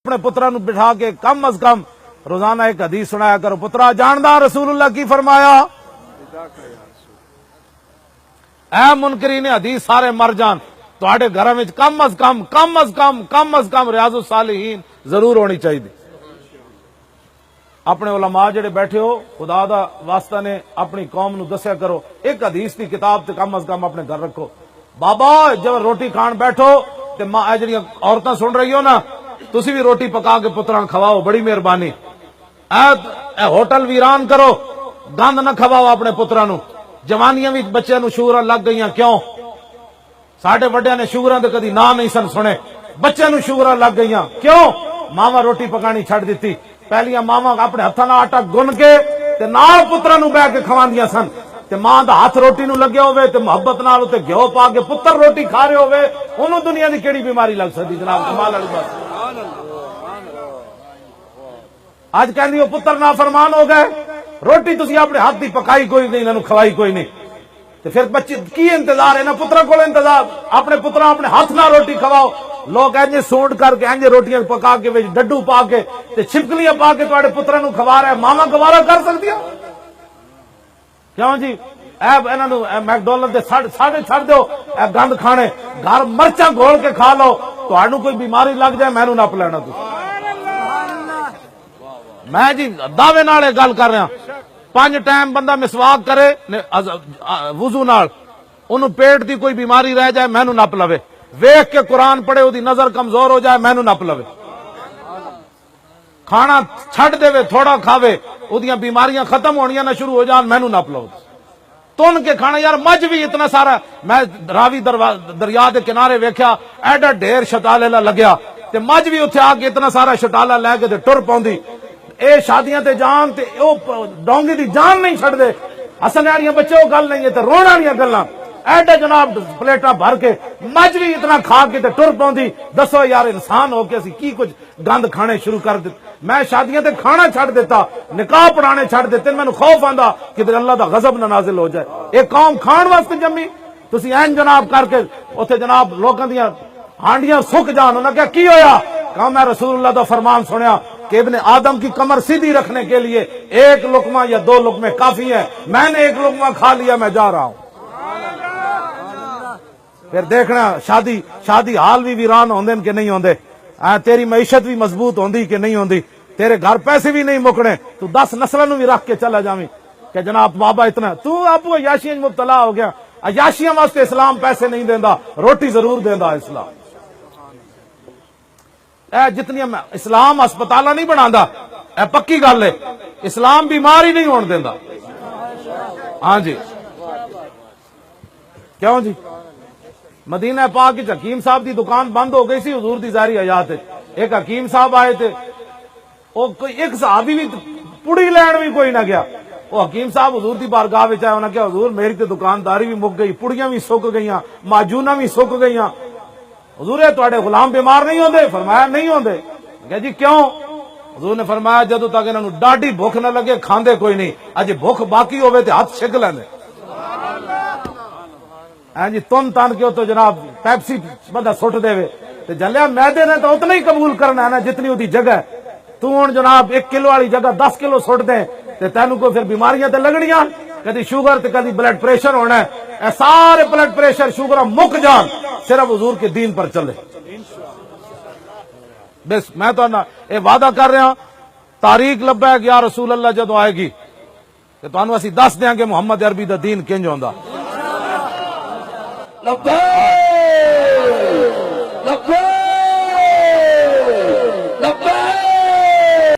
اپنے پترا نو بٹھا کے کم از کم روزانہ ایک حدیث سنایا کرو. پترا جاندار رسول اللہ کی فرمایا اے منکرین حدیث سارے مر جان تواڈے گھراں وچ کم از کم ریاض الصالحین ضرور ہونی چاہیے. اپنے علماء جڑے بیٹھے ہو خدا دا واسطہ نے اپنی قوم نو دسیا کرو ایک حدیث دی کتاب تے کم از کم اپنے گھر رکھو. بابا جب روٹی کھان بیٹھو تے ماں جڑیاں عورتاں سن رہی ہو نا تسی بھی روٹی پکا کے پتراں کھواؤ, بڑی مہربانی. اے ہوٹل ویران کرو, گند نہ کھواؤ اپنے پتراں نو. جوانیاں بھی بچے نو شوگراں لگ گئیاں, کیوں؟ ساڈے وڈیاں نے شوگراں دے کدی نام نہیں سن سنے, بچے نو شوگراں لگ گئیاں, کیوں؟ ماما روٹی پکانی چھڈ دتی. پہلیاں ماما اپنے ہتھاں نال آٹا گن کے تے نال پتراں نو بیٹھ کے کھواندیاں سن. تے ماں دا ہاتھ روٹی نو لگیا ہوئے تے محبت نال تے گھیو پا کے پتر روٹی کھا رہے ہوئے, انہوں دنیا دی کیڑی بیماری لگ سکتی جناب؟ کمال والی بات. اج کہندی ہو پتر نافرمان ہو گئے, روٹی تسی اپنے ہاتھ دی پکائی کوئی نہیں, انہاں نو کھوائی کوئی نہیں, تے پھر بچے کی انتظار ہے نا پتراں کول انتظار؟ اپنے پتراں اپنے ہاتھ نال روٹی کھواؤ. لوگ اینجے سونڈ کر کے اینجے روٹیاں پکا کے وچ ڈڈو پا کے تے چھپکلیاں پا کے تواڈے پتراں نو کھوا رہے, ماما گوارا کر سکدیاں؟ کیوں جی انہاں نو میکڈونلڈ دے چھڑ دیو اے گند کھانے, گھر مرچاں گھول کے کھا لو, تہاڈوں کوئی بیماری لگ جائے مینوں نپ لینا تسی. میں جی دعوے نال گل کر رہا, 5 ٹائم بندہ مسواک کرے وضو نال, انہوں پیٹ دی کوئی بیماری رہ جائے مینوں نپ لوے, ویکھ کے قرآن پڑھے اودی نظر کمزور ہو جائے مینوں نپ لوے, کھانا چھڈ دے تھوڑا کھاوے اودیاں بیماریاں ختم ہونیاں نہ شروع ہو جان مینوں نپ لو. تن کے کھانا یار مجھ بھی اتنا سارا, میں راوی دریا دے کنارے ویکھیا ایڈا ڈھیر شٹالے لگیا تے مجھ بھی اتنے آ کے اتنا سارا شٹالا لے کے تے ٹر پاؤندی. اے شادیاں تے جان تے او ڈونگی دی جان نہیں چھڑ دے, ہسن والیاں بچے او گل نہیں ہے تے رونا والیاں گلاں. ایڈے جناب پلیٹاں بھر کے مجھ بھی اتنا کھا کے تے ٹر پاؤندی. دسو یار انسان ہو کے اسی کی کچھ گند کھانے شروع کر دتے. میں شادیاں تے کھانا چھڑ دیتا, نکاح پڑھانے چھڑ دیتے, مینوں خوف آندا کہ اللہ دا غضب نہ نازل ہو جائے. ایک قوم کھان واسطے جمی, تسی این جناب کر کے اوتھے جناب لوکاں دیاں ہانڈیاں سک جان. انہاں کہا کی ہویا؟ کہا میں رسول اللہ دا فرمان سنیا کہ ابن آدم کی کمر سیدھی رکھنے کے لیے 1 لقمہ یا 2 لقمے کافی ہے, میں نے 1 لقمہ کھا لیا, میں جا رہا ہوں. پھر دیکھنا شادی حال بھی ویران ہوندے کہ نہیں ہوندے, تیری معیشت بھی مضبوط ہوندی کہ نہیں ہوندی, تیرے گھر پیسے بھی نہیں مکنے, تو 10 نسلوں نو بھی رکھ کے چلا جاویں کہ جناب بابا اتنا تو آپ عیاشیاں مبتلا ہو گیا. عیاشیاں واسطے اسلام پیسے نہیں دیندا, روٹی ضرور دیندا اسلام. اے جتنی اسلام ہسپتالاں نہیں بناندا, اے پکی گل ہے, اسلام بیمار ہی نہیں ہون دیندا. ہاں جی کیوں جی؟ مدینہ پاک وچ حکیم صاحب دی دکان بند ہو گئی سی حضور دی ظاہری حیات وچ. ایک حکیم صاحب آئے تھے, او کوئی ایک صحابی بھی پڑی لین بھی کوئی نہ گیا. وہ حکیم صاحب حضور دی بارگاہ وچ آئے, انہاں کہا حضور میری تے دکانداری بھی مک گئی, پڑیاں بھی سک گئیاں, معجوناں بھی سک گئیاں. حضور تواڈے غلام بیمار نہیں ہوندے؟ فرمایا نہیں ہوندے. کہ جی کیوں؟ حضور نے فرمایا جدوں تک انہاں نوں ڈاڈی بھوک نہ لگے کھاندے کوئی نہیں, اج بھوک باقی ہوے تے ہاتھ چھک لیندے. ہاں جی تن کے تو جناب پیپسی بندہ سٹ دے تے جلیا میدے نے تو اتنا ہی قبول کرنا ہے نا جتنی اودی جگہ ہے. تو ہن جناب 1 کلو والی جگہ 10 کلو سٹ دے تے تینوں کو پھر بیماریاں تے لگنیاں, کدی شوگر تے کدی بلڈ پریشر ہونا ہے. اے سارے بلڈ پریشر شوگر مک جان صرف حضور کے دین پر چلے. بس میں تو اے وعدہ کر رہا ہوں, تاریخ لبیک یا رسول اللہ جدوں آئے گی تے تانوں اسی دس دیاں گے محمد عربی دا دین کنج ہوندا. لبیک